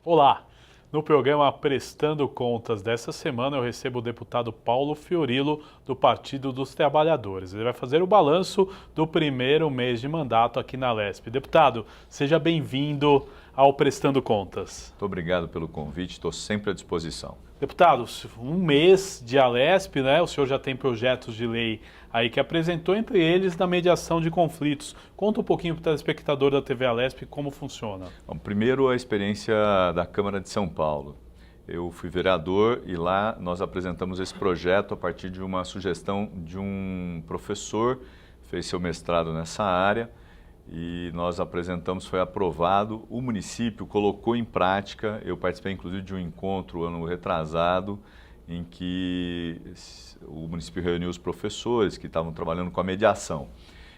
Olá! No programa Prestando Contas dessa semana, eu recebo o deputado Paulo Fiorilo, do Partido dos Trabalhadores. Ele vai fazer o balanço do primeiro mês de mandato aqui na Alesp. Deputado, seja bem-vindo ao Prestando Contas. Muito obrigado pelo convite, estou sempre à disposição. Deputado, um mês de Alesp, né? O senhor já tem projetos de lei aí que apresentou, entre eles da mediação de conflitos. Conta um pouquinho para o telespectador da TV Alesp como funciona. Bom, primeiro, a experiência da Câmara de São Paulo. Eu fui vereador e lá nós apresentamos esse projeto a partir de uma sugestão de um professor, fez seu mestrado nessa área, e nós apresentamos, foi aprovado, o município colocou em prática. Eu participei inclusive de um encontro ano retrasado, em que o município reuniu os professores que estavam trabalhando com a mediação.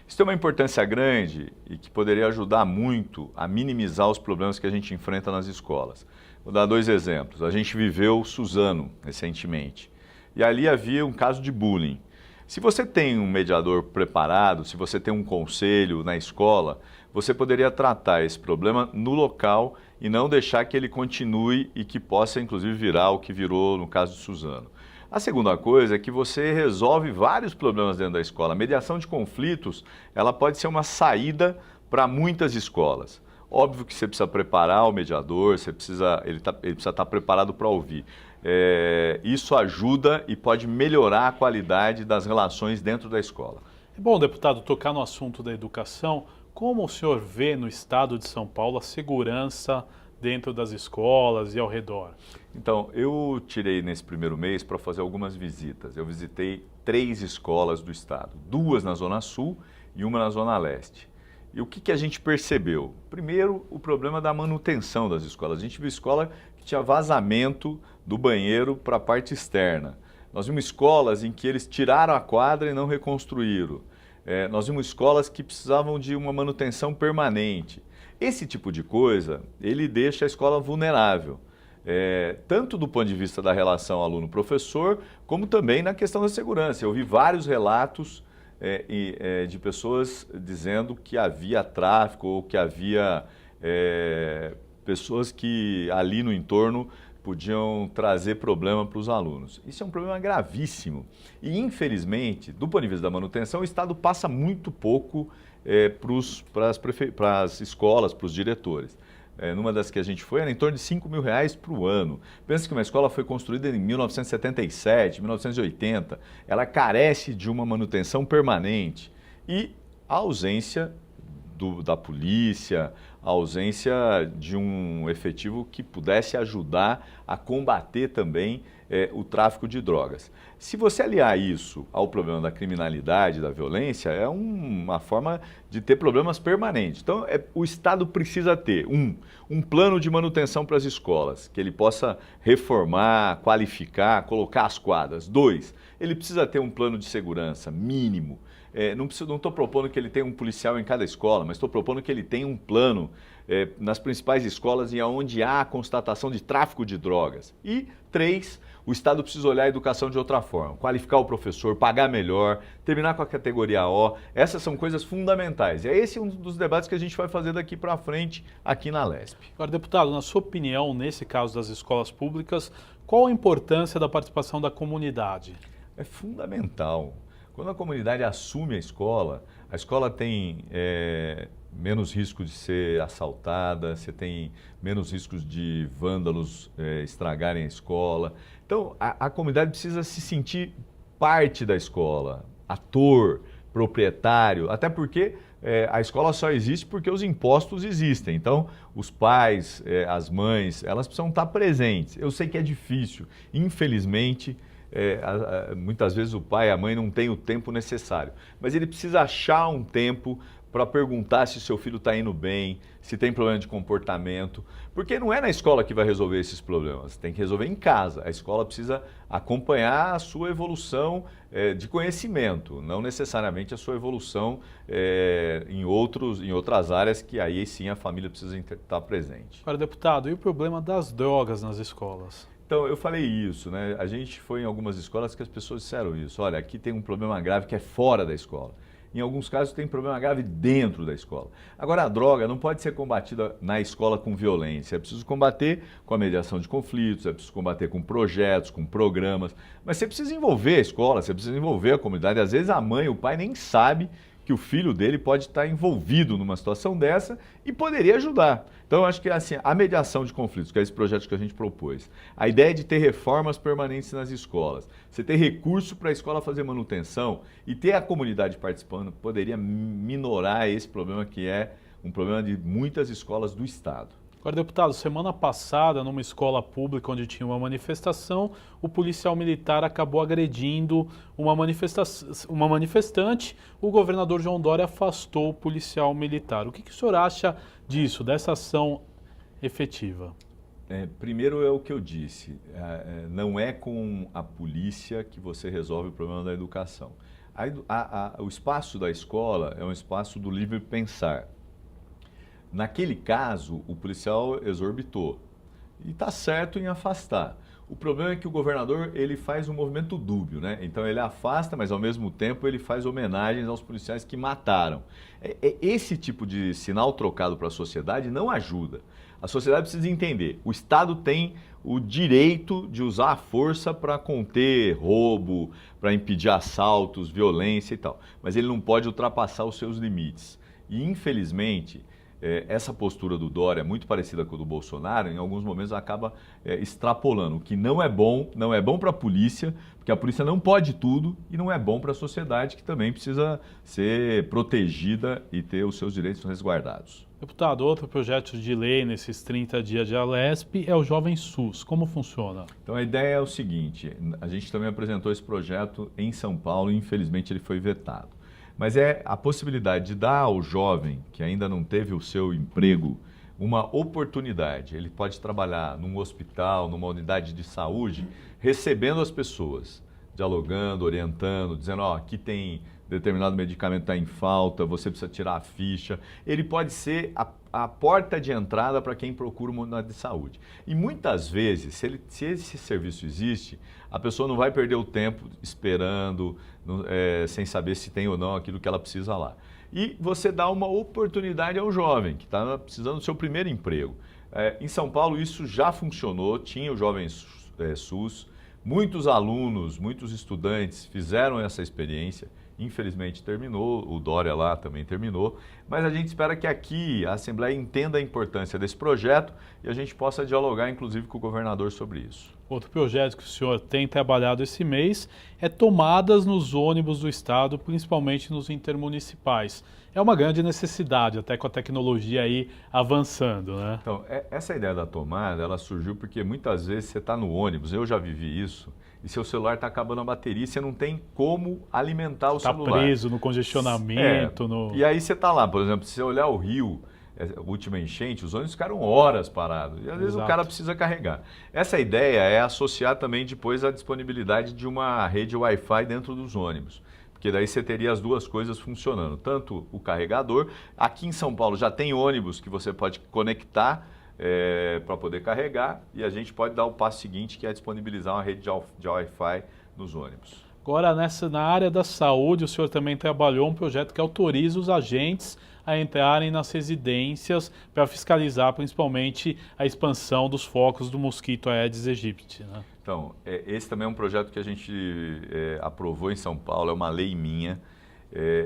Isso tem uma importância grande e que poderia ajudar muito a minimizar os problemas que a gente enfrenta nas escolas. Vou dar dois exemplos. A gente viveu Suzano recentemente e ali havia um caso de bullying. Se você tem um mediador preparado, se você tem um conselho na escola, você poderia tratar esse problema no local e não deixar que ele continue e que possa, inclusive, virar o que virou no caso de Suzano. A segunda coisa é que você resolve vários problemas dentro da escola. A mediação de conflitos, ela pode ser uma saída para muitas escolas. Óbvio que você precisa preparar o mediador, ele precisa estar preparado para ouvir. Isso ajuda e pode melhorar a qualidade das relações dentro da escola. É bom, deputado, tocar no assunto da educação. Como o senhor vê no estado de São Paulo a segurança dentro das escolas e ao redor? Então, eu tirei nesse primeiro mês para fazer algumas visitas. Eu visitei 3 escolas do estado, 2 na Zona Sul e uma na Zona Leste. E o que a gente percebeu? Primeiro, o problema da manutenção das escolas. A gente viu escola que tinha vazamento do banheiro para a parte externa. Nós vimos escolas em que eles tiraram a quadra e não reconstruíram. Nós vimos escolas que precisavam de uma manutenção permanente. Esse tipo de coisa, ele deixa a escola vulnerável. Tanto do ponto de vista da relação aluno-professor, como também na questão da segurança. Eu vi vários relatos de pessoas dizendo que havia tráfico ou que havia pessoas que ali no entorno podiam trazer problema para os alunos. Isso é um problema gravíssimo e, infelizmente, do ponto de vista da manutenção, o Estado passa muito pouco para as escolas, para os diretores. Numa das que a gente foi, era em torno de R$5.000 por ano. Pensa que uma escola foi construída em 1977, 1980, ela carece de uma manutenção permanente e a ausência da polícia, a ausência de um efetivo que pudesse ajudar a combater também o tráfico de drogas. Se você aliar isso ao problema da criminalidade, da violência, é uma forma de ter problemas permanentes. Então, o Estado precisa ter um plano de manutenção para as escolas, que ele possa reformar, qualificar, colocar as quadras. 2, ele precisa ter um plano de segurança mínimo. Não estou propondo que ele tenha um policial em cada escola, mas estou propondo que ele tenha um plano nas principais escolas e onde há a constatação de tráfico de drogas. E 3, o Estado precisa olhar a educação de outra forma, qualificar o professor, pagar melhor, terminar com a categoria O. Essas são coisas fundamentais. E esse é um dos debates que a gente vai fazer daqui para frente aqui na Alesp. Agora, deputado, na sua opinião, nesse caso das escolas públicas, qual a importância da participação da comunidade? É fundamental. Quando a comunidade assume a escola tem menos risco de ser assaltada, você tem menos riscos de vândalos estragarem a escola. Então, a comunidade precisa se sentir parte da escola, ator, proprietário, até porque a escola só existe porque os impostos existem. Então, os pais, as mães, elas precisam estar presentes. Eu sei que é difícil, infelizmente. Muitas vezes o pai e a mãe não têm o tempo necessário, mas ele precisa achar um tempo para perguntar se o seu filho está indo bem, se tem problema de comportamento, porque não é na escola que vai resolver esses problemas, tem que resolver em casa. A escola precisa acompanhar a sua evolução de conhecimento, não necessariamente a sua evolução em outras áreas que aí sim a família precisa estar presente. Agora, deputado, e o problema das drogas nas escolas? Então, eu falei isso, né? A gente foi em algumas escolas que as pessoas disseram isso. Olha, aqui tem um problema grave que é fora da escola. Em alguns casos tem problema grave dentro da escola. Agora, a droga não pode ser combatida na escola com violência. É preciso combater com a mediação de conflitos, é preciso combater com projetos, com programas. Mas você precisa envolver a escola, você precisa envolver a comunidade. Às vezes a mãe, o pai nem sabe que o filho dele pode estar envolvido numa situação dessa e poderia ajudar. Então, eu acho que assim, a mediação de conflitos, que é esse projeto que a gente propôs, a ideia de ter reformas permanentes nas escolas, você ter recurso para a escola fazer manutenção e ter a comunidade participando, poderia minorar esse problema que é um problema de muitas escolas do Estado. Agora, deputado, semana passada, numa escola pública onde tinha uma manifestação, o policial militar acabou agredindo uma manifestante. O governador João Dória afastou o policial militar. O que o senhor acha disso, dessa ação efetiva? Primeiro é o que eu disse, não é com a polícia que você resolve o problema da educação. O espaço da escola é um espaço do livre pensar. Naquele caso, o policial exorbitou e está certo em afastar. O problema é que o governador ele faz um movimento dúbio, né? Então ele afasta, mas ao mesmo tempo ele faz homenagens aos policiais que mataram. Esse tipo de sinal trocado para a sociedade não ajuda. A sociedade precisa entender, o Estado tem o direito de usar a força para conter roubo, para impedir assaltos, violência e tal, mas ele não pode ultrapassar os seus limites. E infelizmente, essa postura do Dória, muito parecida com a do Bolsonaro, em alguns momentos acaba extrapolando, o que não é bom para a polícia, porque a polícia não pode tudo, e não é bom para a sociedade, que também precisa ser protegida e ter os seus direitos resguardados. Deputado, outro projeto de lei nesses 30 dias de Alesp é o Jovem SUS. Como funciona? Então a ideia é o seguinte, a gente também apresentou esse projeto em São Paulo e infelizmente ele foi vetado. Mas é a possibilidade de dar ao jovem que ainda não teve o seu emprego uma oportunidade. Ele pode trabalhar num hospital, numa unidade de saúde, recebendo as pessoas, dialogando, orientando, dizendo, aqui tem determinado medicamento está em falta, você precisa tirar a ficha. Ele pode ser a porta de entrada para quem procura uma unidade de saúde. E muitas vezes, se esse serviço existe, a pessoa não vai perder o tempo esperando, sem saber se tem ou não aquilo que ela precisa lá. E você dá uma oportunidade ao jovem que está precisando do seu primeiro emprego. Em São Paulo isso já funcionou, tinha o Jovem SUS, muitos alunos, muitos estudantes fizeram essa experiência. Infelizmente terminou, o Dória lá também terminou, mas a gente espera que aqui a Assembleia entenda a importância desse projeto e a gente possa dialogar, inclusive, com o governador sobre isso. Outro projeto que o senhor tem trabalhado esse mês é tomadas nos ônibus do Estado, principalmente nos intermunicipais. É uma grande necessidade, até com a tecnologia aí avançando, né? Então, essa ideia da tomada, ela surgiu porque muitas vezes você está no ônibus, eu já vivi isso, e seu celular está acabando a bateria e você não tem como alimentar o celular. Está preso no congestionamento. E aí você está lá, por exemplo, se você olhar o Rio, a última enchente, os ônibus ficaram horas parados e às vezes o cara precisa carregar. Essa ideia é associar também depois a disponibilidade de uma rede Wi-Fi dentro dos ônibus. Porque daí você teria as duas coisas funcionando, tanto o carregador, aqui em São Paulo já tem ônibus que você pode conectar para poder carregar e a gente pode dar o passo seguinte, que é disponibilizar uma rede de Wi-Fi nos ônibus. Agora, na área da saúde, o senhor também trabalhou um projeto que autoriza os agentes a entrarem nas residências para fiscalizar principalmente a expansão dos focos do mosquito Aedes aegypti, né? Então, esse também é um projeto que a gente aprovou em São Paulo, é uma lei minha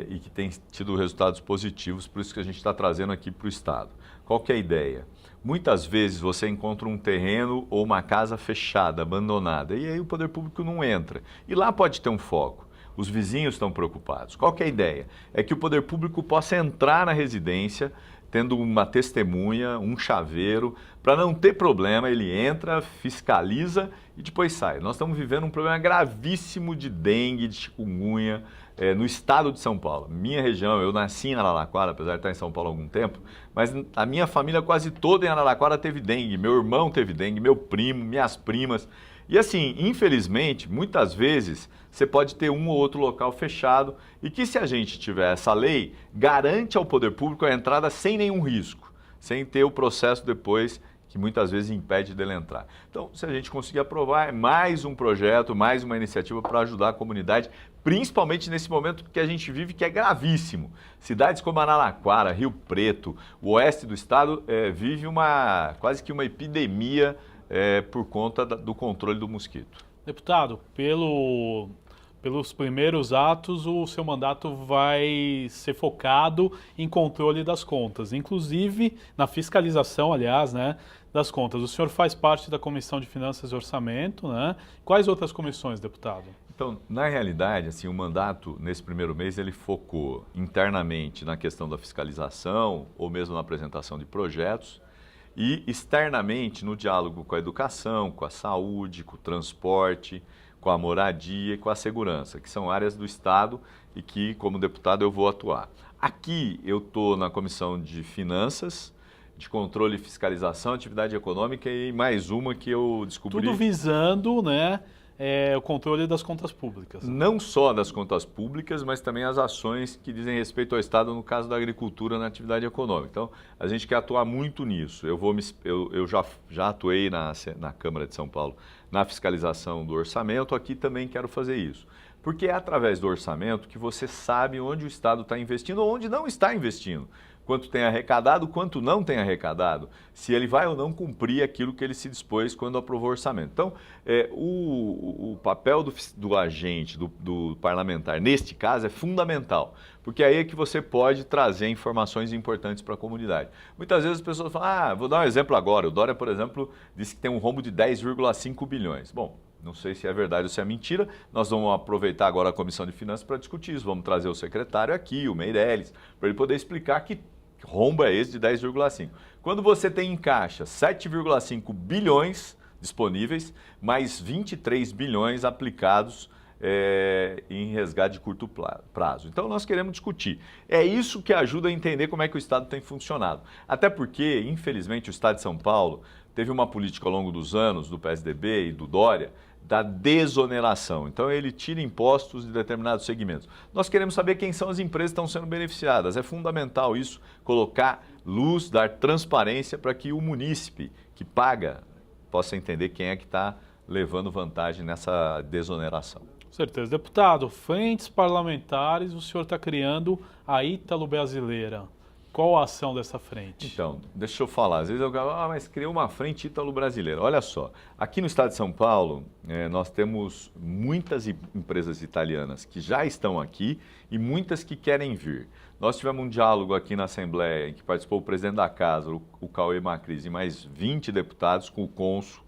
e que tem tido resultados positivos, por isso que a gente está trazendo aqui para o Estado. Qual que é a ideia? Muitas vezes você encontra um terreno ou uma casa fechada, abandonada, e aí o poder público não entra. E lá pode ter um foco. Os vizinhos estão preocupados. Qual que é a ideia? É que o poder público possa entrar na residência, tendo uma testemunha, um chaveiro, para não ter problema, ele entra, fiscaliza e depois sai. Nós estamos vivendo um problema gravíssimo de dengue, de chikungunya, no estado de São Paulo. Minha região, eu nasci em Araraquara, apesar de estar em São Paulo há algum tempo, mas a minha família quase toda em Araraquara teve dengue. Meu irmão teve dengue, meu primo, minhas primas. E assim, infelizmente, muitas vezes você pode ter um ou outro local fechado e que se a gente tiver essa lei, garante ao poder público a entrada sem nenhum risco, sem ter o processo depois que muitas vezes impede dele entrar. Então, se a gente conseguir aprovar, é mais um projeto, mais uma iniciativa para ajudar a comunidade, principalmente nesse momento que a gente vive, que é gravíssimo. Cidades como Araraquara, Rio Preto, o oeste do estado, vive quase que uma epidemia por conta do controle do mosquito. Deputado, pelos primeiros atos, o seu mandato vai ser focado em controle das contas, inclusive na fiscalização, aliás, né, das contas. O senhor faz parte da Comissão de Finanças e Orçamento, né? Quais outras comissões, deputado? Então, na realidade, assim, o mandato, nesse primeiro mês, ele focou internamente na questão da fiscalização ou mesmo na apresentação de projetos e externamente no diálogo com a educação, com a saúde, com o transporte, com a moradia e com a segurança, que são áreas do Estado e que, como deputado, eu vou atuar. Aqui eu estou na Comissão de Finanças, de Controle e Fiscalização, Atividade Econômica e mais uma que eu descobri... Tudo visando, né, o controle das contas públicas. Não só das contas públicas, mas também as ações que dizem respeito ao Estado, no caso da agricultura, na atividade econômica. Então, a gente quer atuar muito nisso. Eu já atuei na Câmara de São Paulo na fiscalização do orçamento, aqui também quero fazer isso. Porque é através do orçamento que você sabe onde o Estado está investindo ou onde não está investindo. Quanto tem arrecadado, quanto não tem arrecadado, se ele vai ou não cumprir aquilo que ele se dispôs quando aprovou o orçamento. Então, o papel do agente, do parlamentar, neste caso, é fundamental, porque aí é que você pode trazer informações importantes para a comunidade. Muitas vezes as pessoas falam, vou dar um exemplo agora, o Dória, por exemplo, disse que tem um rombo de 10,5 bilhões. Bom, não sei se é verdade ou se é mentira, nós vamos aproveitar agora a Comissão de Finanças para discutir isso, vamos trazer o secretário aqui, o Meirelles, para ele poder explicar que rombo é esse de 10,5. Quando você tem em caixa 7,5 bilhões disponíveis, mais 23 bilhões aplicados em resgate de curto prazo. Então, nós queremos discutir. É isso que ajuda a entender como é que o Estado tem funcionado. Até porque, infelizmente, o Estado de São Paulo teve uma política ao longo dos anos, do PSDB e do Dória, da desoneração. Então, ele tira impostos de determinados segmentos. Nós queremos saber quem são as empresas que estão sendo beneficiadas. É fundamental isso, colocar luz, dar transparência para que o munícipe que paga possa entender quem é que está levando vantagem nessa desoneração. Com certeza. Deputado, frentes parlamentares, o senhor está criando a Ítalo-Brasileira. Qual a ação dessa frente? Então, deixa eu falar. Às vezes eu falo, mas criou uma frente ítalo-brasileira. Olha só, aqui no estado de São Paulo, nós temos muitas empresas italianas que já estão aqui e muitas que querem vir. Nós tivemos um diálogo aqui na Assembleia, em que participou o presidente da Casa, o Cauê Macris, e mais 20 deputados com o cônsul,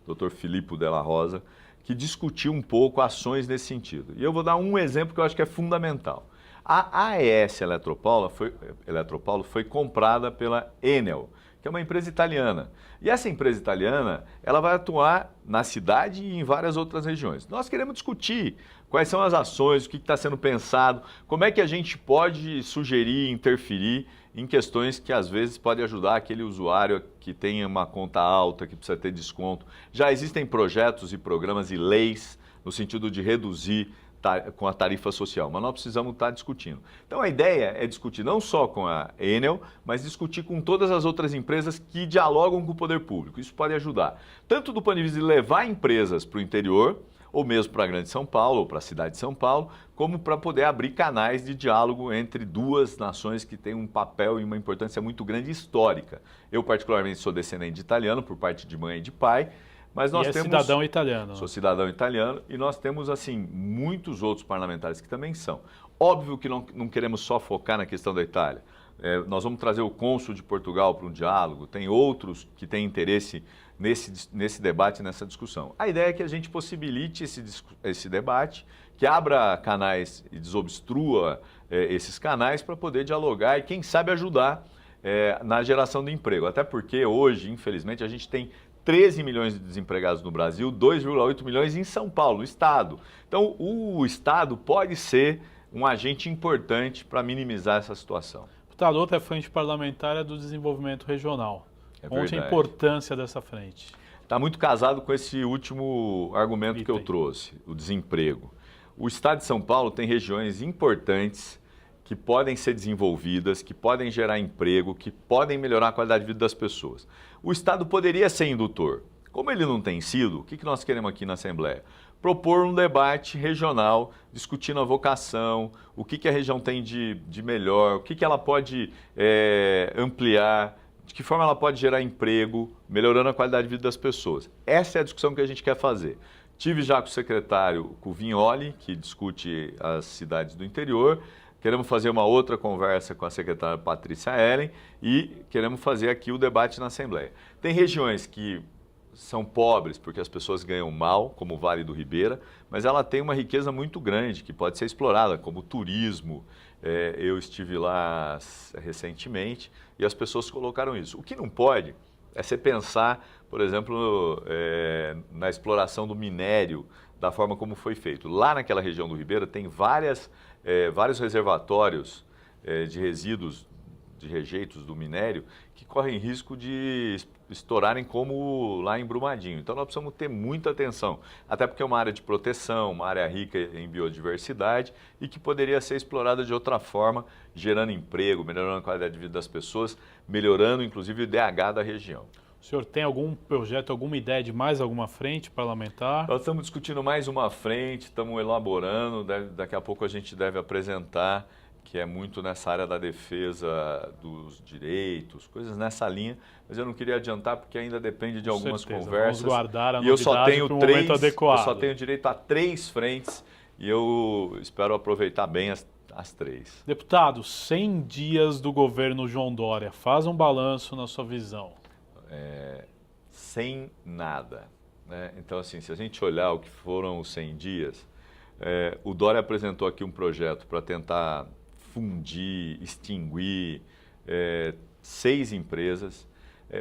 Dr. Filippo Della Rosa, que discutiu um pouco ações nesse sentido. E eu vou dar um exemplo que eu acho que é fundamental. A AES Eletropaulo foi comprada pela Enel, que é uma empresa italiana. E essa empresa italiana, ela vai atuar na cidade e em várias outras regiões. Nós queremos discutir quais são as ações, o que está sendo pensado, como é que a gente pode sugerir, interferir em questões que às vezes podem ajudar aquele usuário que tem uma conta alta, que precisa ter desconto. Já existem projetos e programas e leis no sentido de reduzir com a tarifa social, mas nós precisamos estar discutindo. Então a ideia é discutir não só com a Enel, mas discutir com todas as outras empresas que dialogam com o poder público. Isso pode ajudar, tanto do ponto de vista de levar empresas para o interior, ou mesmo para a Grande São Paulo, ou para a cidade de São Paulo, como para poder abrir canais de diálogo entre duas nações que têm um papel e uma importância muito grande histórica. Eu particularmente sou descendente de italiano, por parte de mãe e de pai, mas nós temos... cidadão italiano. Sou cidadão italiano e nós temos, assim, muitos outros parlamentares que também são. Óbvio que não queremos só focar na questão da Itália. Nós vamos trazer o cônsul de Portugal para um diálogo, tem outros que têm interesse nesse debate, nessa discussão. A ideia é que a gente possibilite esse debate, que abra canais e desobstrua esses canais para poder dialogar e, quem sabe, ajudar na geração de emprego. Até porque hoje, infelizmente, a gente tem 13 milhões de desempregados no Brasil, 2,8 milhões em São Paulo, no Estado. Então, o Estado pode ser um agente importante para minimizar essa situação. Deputado, outra frente parlamentar é do desenvolvimento regional. Onde a importância dessa frente? Está muito casado com esse último argumento que eu trouxe, o desemprego. O Estado de São Paulo tem regiões importantes que podem ser desenvolvidas, que podem gerar emprego, que podem melhorar a qualidade de vida das pessoas. O Estado poderia ser indutor. Como ele não tem sido, o que nós queremos aqui na Assembleia? Propor um debate regional, discutindo a vocação, o que a região tem de melhor, o que ela pode ampliar, de que forma ela pode gerar emprego, melhorando a qualidade de vida das pessoas. Essa é a discussão que a gente quer fazer. Tive já com o secretário Vignoli, que discute as cidades do interior. Queremos fazer uma outra conversa com a secretária Patrícia Ellen e queremos fazer aqui o debate na Assembleia. Tem regiões que são pobres porque as pessoas ganham mal, como o Vale do Ribeira, mas ela tem uma riqueza muito grande que pode ser explorada, como o turismo. Eu estive lá recentemente e as pessoas colocaram isso. O que não pode é você pensar, por exemplo, na exploração do minério, da forma como foi feito. Lá naquela região do Ribeira tem vários reservatórios de resíduos, de rejeitos do minério, que correm risco de estourarem como lá em Brumadinho. Então nós precisamos ter muita atenção, até porque é uma área de proteção, uma área rica em biodiversidade e que poderia ser explorada de outra forma, gerando emprego, melhorando a qualidade de vida das pessoas, melhorando inclusive o DH da região. O senhor tem algum projeto, alguma ideia de mais alguma frente parlamentar? Nós estamos discutindo mais uma frente, estamos elaborando, daqui a pouco a gente deve apresentar, que é muito nessa área da defesa dos direitos, coisas nessa linha, mas eu não queria adiantar porque ainda depende de algumas conversas. Vamos guardar a e eu só tenho para o momento adequado. Eu só tenho direito a 3 frentes e eu espero aproveitar bem as 3. Deputado, 100 dias do governo João Dória, faz um balanço na sua visão. Sem nada, né? Então, assim, se a gente olhar o que foram os 100 dias, o Dória apresentou aqui um projeto para tentar fundir, extinguir 6 empresas.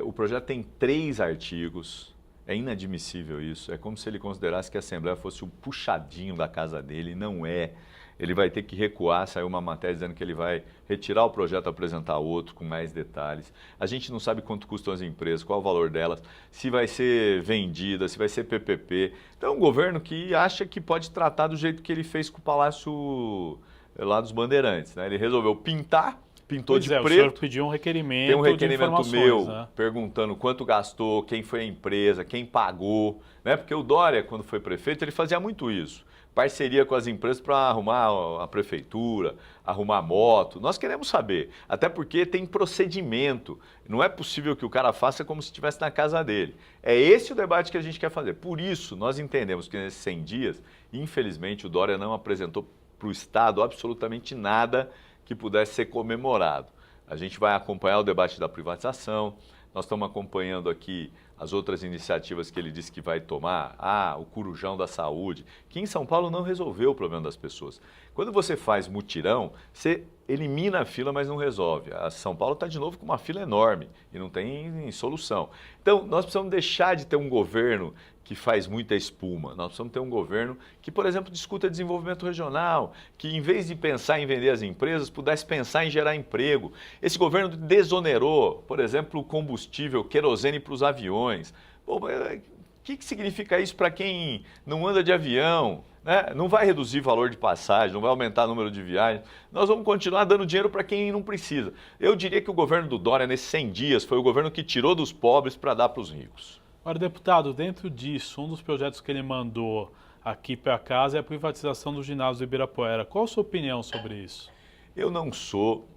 O projeto tem 3 artigos, é inadmissível isso. É como se ele considerasse que a Assembleia fosse o puxadinho da casa dele, não é. Ele vai ter que recuar, saiu uma matéria dizendo que ele vai retirar o projeto e apresentar outro com mais detalhes. A gente não sabe quanto custam as empresas, qual o valor delas, se vai ser vendida, se vai ser PPP. Então é um governo que acha que pode tratar do jeito que ele fez com o Palácio lá dos Bandeirantes, né? Ele resolveu pintou de preto. O senhor pediu um requerimento. Tem um requerimento meu, né? Perguntando quanto gastou, quem foi a empresa, quem pagou, né? Porque o Dória, quando foi prefeito, ele fazia muito isso. Parceria com as empresas para arrumar a prefeitura, arrumar moto. Nós queremos saber, até porque tem procedimento. Não é possível que o cara faça como se estivesse na casa dele. É esse o debate que a gente quer fazer. Por isso, nós entendemos que nesses 100 dias, infelizmente, o Dória não apresentou para o Estado absolutamente nada que pudesse ser comemorado. A gente vai acompanhar o debate da privatização, nós estamos acompanhando aqui as outras iniciativas que ele disse que vai tomar, o Corujão da Saúde, que em São Paulo não resolveu o problema das pessoas. Quando você faz mutirão, você elimina a fila, mas não resolve. A São Paulo está de novo com uma fila enorme e não tem solução. Então, nós precisamos deixar de ter um governo que faz muita espuma. Nós precisamos ter um governo que, por exemplo, discuta desenvolvimento regional, que em vez de pensar em vender as empresas, pudesse pensar em gerar emprego. Esse governo desonerou, por exemplo, o combustível, querosene para os aviões. Bom, o que significa isso para quem não anda de avião? Né? Não vai reduzir o valor de passagem, não vai aumentar o número de viagens. Nós vamos continuar dando dinheiro para quem não precisa. Eu diria que o governo do Dória, nesses 100 dias, foi o governo que tirou dos pobres para dar para os ricos. Agora, deputado, dentro disso, um dos projetos que ele mandou aqui para casa é a privatização do ginásio do Ibirapuera. Qual a sua opinião sobre isso? Eu não sou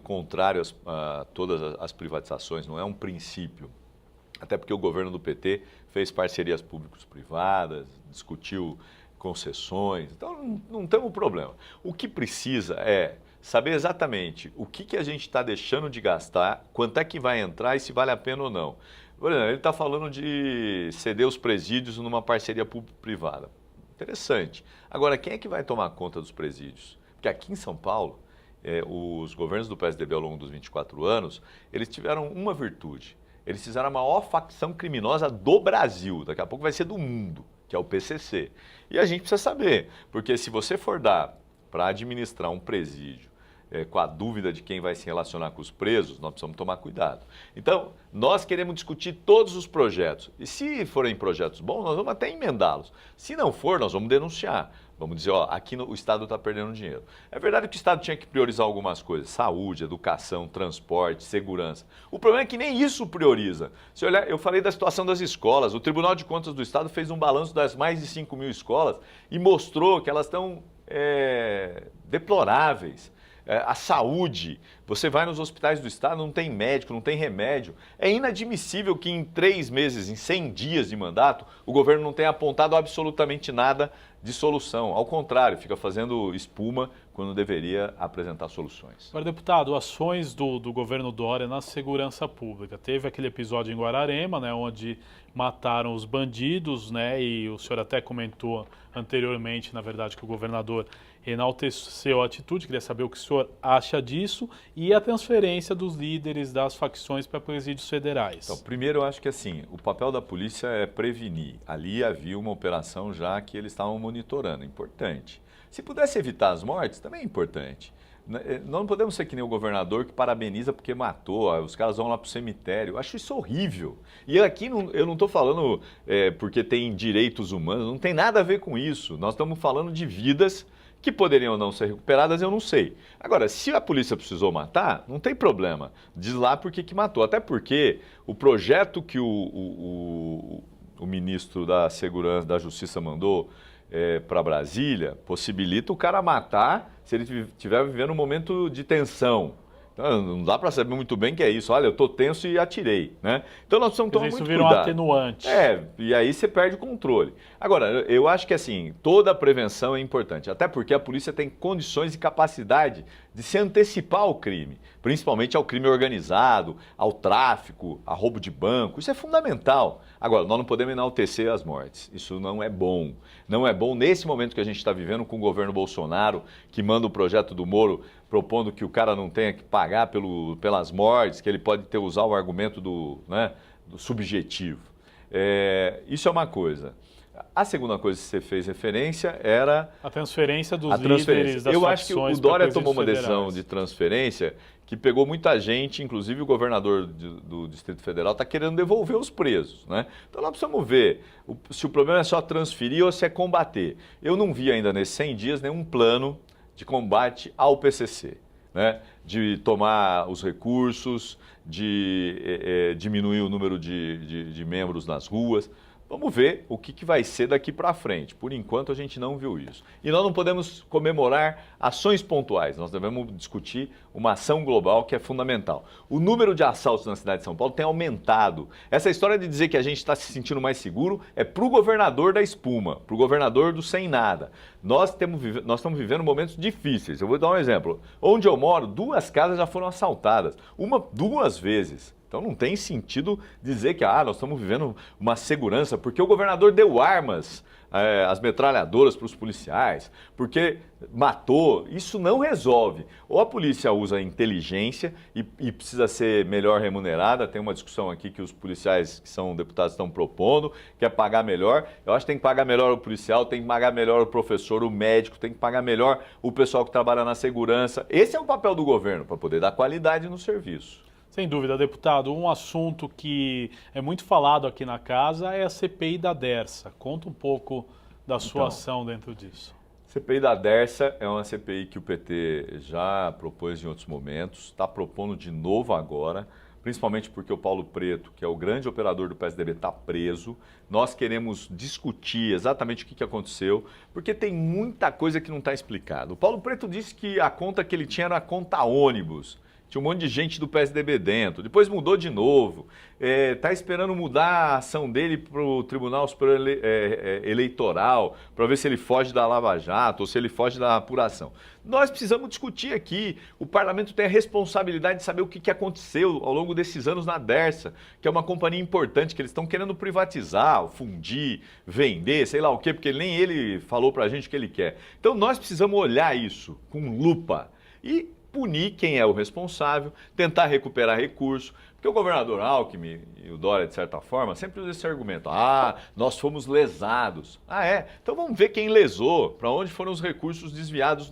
contrário a todas as privatizações, não é um princípio. Até porque o governo do PT fez parcerias públicos-privadas, discutiu concessões, então não temos problema. O que precisa é saber exatamente o que a gente está deixando de gastar, quanto é que vai entrar e se vale a pena ou não. Por exemplo, ele está falando de ceder os presídios numa parceria público-privada. Interessante. Agora, quem é que vai tomar conta dos presídios? Porque aqui em São Paulo, os governos do PSDB ao longo dos 24 anos, eles tiveram uma virtude. Eles fizeram a maior facção criminosa do Brasil, daqui a pouco vai ser do mundo, que é o PCC. E a gente precisa saber, porque se você for dar para administrar um presídio, com a dúvida de quem vai se relacionar com os presos, nós precisamos tomar cuidado. Então, nós queremos discutir todos os projetos. E se forem projetos bons, nós vamos até emendá-los. Se não for, nós vamos denunciar. Vamos dizer, ó, aqui o Estado está perdendo dinheiro. É verdade que o Estado tinha que priorizar algumas coisas, saúde, educação, transporte, segurança. O problema é que nem isso prioriza. Se olhar, eu falei da situação das escolas, o Tribunal de Contas do Estado fez um balanço das mais de 5 mil escolas e mostrou que elas estão deploráveis. A saúde, você vai nos hospitais do Estado, não tem médico, não tem remédio. É inadmissível que em 3 meses, em 100 dias de mandato, o governo não tenha apontado absolutamente nada de solução. Ao contrário, fica fazendo espuma quando deveria apresentar soluções. Agora, deputado, ações do governo Dória na segurança pública. Teve aquele episódio em Guararema, né, onde mataram os bandidos, né, e o senhor até comentou anteriormente, na verdade, que o governador enalteceu a atitude. Queria saber o que o senhor acha disso e a transferência dos líderes das facções para presídios federais. Então, primeiro, eu acho que assim, o papel da polícia é prevenir. Ali havia uma operação já que eles estavam monitorando, importante. Se pudesse evitar as mortes, também é importante. Nós não podemos ser que nem o governador que parabeniza porque matou, os caras vão lá para o cemitério. Eu acho isso horrível. E aqui eu não estou falando porque tem direitos humanos, não tem nada a ver com isso. Nós estamos falando de vidas que poderiam não ser recuperadas, eu não sei. Agora, se a polícia precisou matar, não tem problema. Diz lá por que matou. Até porque o projeto que o ministro da Segurança, da Justiça mandou para Brasília, possibilita o cara matar se ele estiver vivendo um momento de tensão. Então, não dá para saber muito bem que é isso. Olha, eu estou tenso e atirei, né? Então nós precisamos tomar muito cuidado. Isso vira um atenuante. E aí você perde o controle. Agora, eu acho que assim, toda a prevenção é importante, até porque a polícia tem condições e capacidade de se antecipar ao crime, principalmente ao crime organizado, ao tráfico, a roubo de banco. Isso é fundamental. Agora, nós não podemos enaltecer as mortes. Isso não é bom. Não é bom nesse momento que a gente está vivendo com o governo Bolsonaro, que manda o projeto do Moro propondo que o cara não tenha que pagar pelas mortes, que ele pode usar o argumento do subjetivo. Isso é uma coisa. A segunda coisa que você fez referência era a transferência dos líderes das facções. Eu acho que o Dória tomou uma decisão de transferência que pegou muita gente, inclusive o governador do Distrito Federal está querendo devolver os presos, né? Então nós precisamos ver se o problema é só transferir ou se é combater. Eu não vi ainda nesses 100 dias nenhum plano de combate ao PCC, né? De tomar os recursos, de diminuir o número de membros nas ruas. Vamos ver o que vai ser daqui para frente. Por enquanto, a gente não viu isso. E nós não podemos comemorar ações pontuais. Nós devemos discutir uma ação global que é fundamental. O número de assaltos na cidade de São Paulo tem aumentado. Essa história de dizer que a gente está se sentindo mais seguro é para o governador da espuma, para o governador do sem nada. Nós estamos vivendo momentos difíceis. Eu vou dar um exemplo. Onde eu moro, 2 casas já foram assaltadas. 2 vezes. Então não tem sentido dizer que nós estamos vivendo uma segurança, porque o governador deu armas, as metralhadoras para os policiais, porque matou. Isso não resolve. Ou a polícia usa inteligência e precisa ser melhor remunerada. Tem uma discussão aqui que os policiais que são deputados estão propondo, que é pagar melhor. Eu acho que tem que pagar melhor o policial, tem que pagar melhor o professor, o médico, tem que pagar melhor o pessoal que trabalha na segurança. Esse é o papel do governo, para poder dar qualidade no serviço. Sem dúvida, deputado. Um assunto que é muito falado aqui na casa é a CPI da Dersa. Conta um pouco da sua ação dentro disso. A CPI da Dersa é uma CPI que o PT já propôs em outros momentos, está propondo de novo agora, principalmente porque o Paulo Preto, que é o grande operador do PSDB, está preso. Nós queremos discutir exatamente o que aconteceu, porque tem muita coisa que não está explicada. O Paulo Preto disse que a conta que ele tinha era a conta ônibus. Tinha um monte de gente do PSDB dentro, depois mudou de novo, está esperando mudar a ação dele para o Tribunal Superior Eleitoral, para ver se ele foge da Lava Jato ou se ele foge da apuração. Nós precisamos discutir aqui, o parlamento tem a responsabilidade de saber o que aconteceu ao longo desses anos na Dersa, que é uma companhia importante que eles estão querendo privatizar, fundir, vender, sei lá o quê, porque nem ele falou para a gente o que ele quer. Então nós precisamos olhar isso com lupa e punir quem é o responsável, tentar recuperar recurso, porque o governador Alckmin e o Dória, de certa forma, sempre usam esse argumento. Nós fomos lesados. Então vamos ver quem lesou, para onde foram os recursos desviados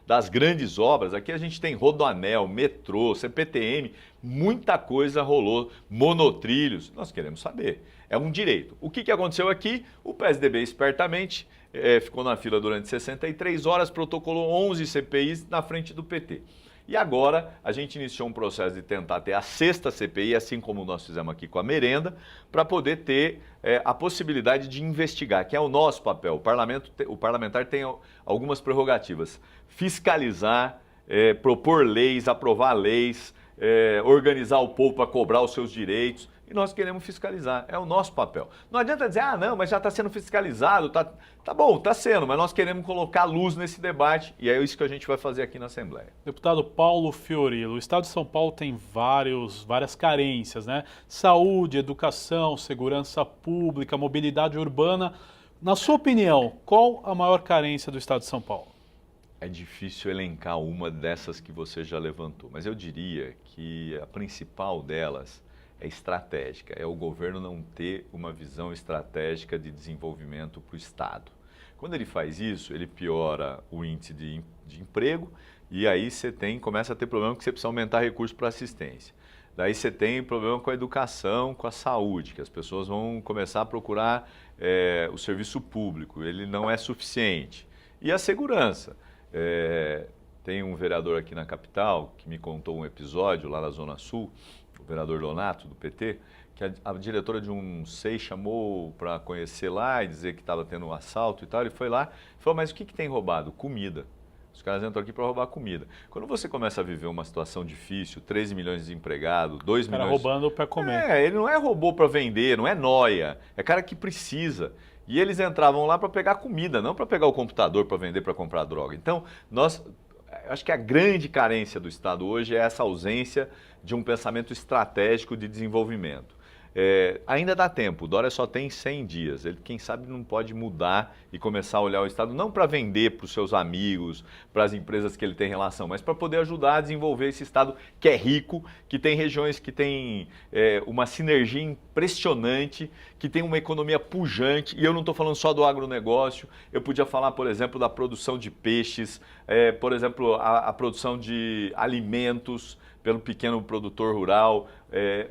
das grandes obras. Aqui a gente tem Rodoanel, metrô, CPTM, muita coisa rolou, monotrilhos. Nós queremos saber. É um direito. O que aconteceu aqui? O PSDB, espertamente, ficou na fila durante 63 horas, protocolou 11 CPIs na frente do PT. E agora a gente iniciou um processo de tentar ter a 6ª CPI, assim como nós fizemos aqui com a merenda, para poder ter a possibilidade de investigar, que é o nosso papel. O parlamentar tem algumas prerrogativas: fiscalizar, propor leis, aprovar leis, organizar o povo para cobrar os seus direitos. E nós queremos fiscalizar, é o nosso papel. Não adianta dizer, não, mas já está sendo fiscalizado, tá bom, está sendo, mas nós queremos colocar luz nesse debate e é isso que a gente vai fazer aqui na Assembleia. Deputado Paulo Fiorilo, o Estado de São Paulo tem várias carências, né? Saúde, educação, segurança pública, mobilidade urbana. Na sua opinião, qual a maior carência do Estado de São Paulo? É difícil elencar uma dessas que você já levantou, mas eu diria que a principal delas é estratégica, é o governo não ter uma visão estratégica de desenvolvimento para o Estado. Quando ele faz isso, ele piora o índice de emprego e aí você começa a ter problema que você precisa aumentar recursos para assistência. Daí você tem problema com a educação, com a saúde, que as pessoas vão começar a procurar o serviço público, ele não é suficiente. E a segurança. Tem um vereador aqui na capital que me contou um episódio lá na Zona Sul, o vereador Donato, do PT, que a diretora de um SEI chamou para conhecer lá e dizer que estava tendo um assalto e tal. Ele foi lá e falou, mas o que tem roubado? Comida. Os caras entram aqui para roubar comida. Quando você começa a viver uma situação difícil, 13 milhões de desempregados, 2 milhões... roubando para comer. Ele não é robô para vender, não é nóia. É cara que precisa. E eles entravam lá para pegar comida, não para pegar o computador para vender, para comprar droga. Então, acho que a grande carência do Estado hoje é essa ausência de um pensamento estratégico de desenvolvimento. Ainda dá tempo, o Dória só tem 100 dias, ele quem sabe não pode mudar e começar a olhar o Estado não para vender para os seus amigos, para as empresas que ele tem relação, mas para poder ajudar a desenvolver esse Estado que é rico, que tem regiões que tem uma sinergia impressionante, que tem uma economia pujante, e eu não estou falando só do agronegócio, eu podia falar, por exemplo, da produção de peixes, por exemplo, a produção de alimentos, pelo pequeno produtor rural,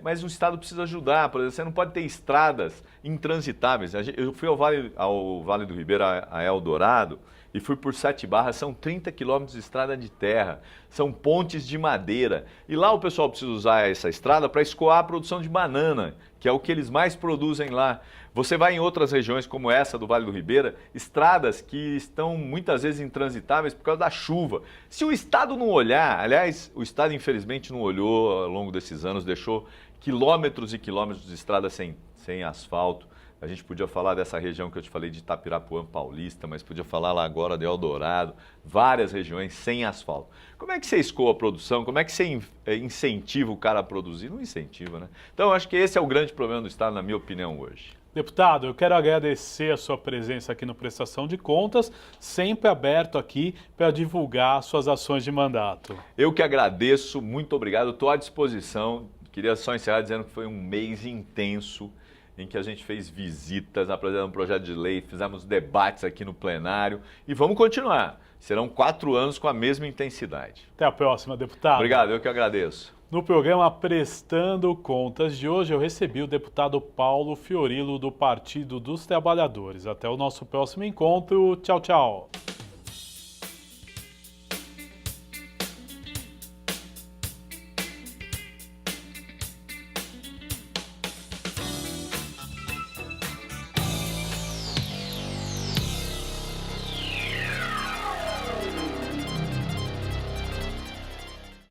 mas o Estado precisa ajudar, por exemplo, você não pode ter estradas intransitáveis. Eu fui ao Vale do Ribeira, a Eldorado, e fui por 7 barras, são 30 quilômetros de estrada de terra, são pontes de madeira, e lá o pessoal precisa usar essa estrada para escoar a produção de banana, que é o que eles mais produzem lá. Você vai em outras regiões como essa do Vale do Ribeira, estradas que estão muitas vezes intransitáveis por causa da chuva. Se o Estado não olhar, aliás, o Estado infelizmente não olhou ao longo desses anos, deixou quilômetros e quilômetros de estradas sem asfalto. A gente podia falar dessa região que eu te falei de Itapirapuã Paulista, mas podia falar lá agora de Eldorado, várias regiões sem asfalto. Como é que você escoa a produção? Como é que você incentiva o cara a produzir? Não incentiva, né? Então, eu acho que esse é o grande problema do Estado, na minha opinião, hoje. Deputado, eu quero agradecer a sua presença aqui no Prestação de Contas, sempre aberto aqui para divulgar suas ações de mandato. Eu que agradeço, muito obrigado, estou à disposição. Queria só encerrar dizendo que foi um mês intenso, em que a gente fez visitas, apresentamos um projeto de lei, fizemos debates aqui no plenário e vamos continuar. Serão 4 anos com a mesma intensidade. Até a próxima, deputado. Obrigado, eu que agradeço. No programa Prestando Contas de hoje, eu recebi o deputado Paulo Fiorilo, do Partido dos Trabalhadores. Até o nosso próximo encontro. Tchau, tchau.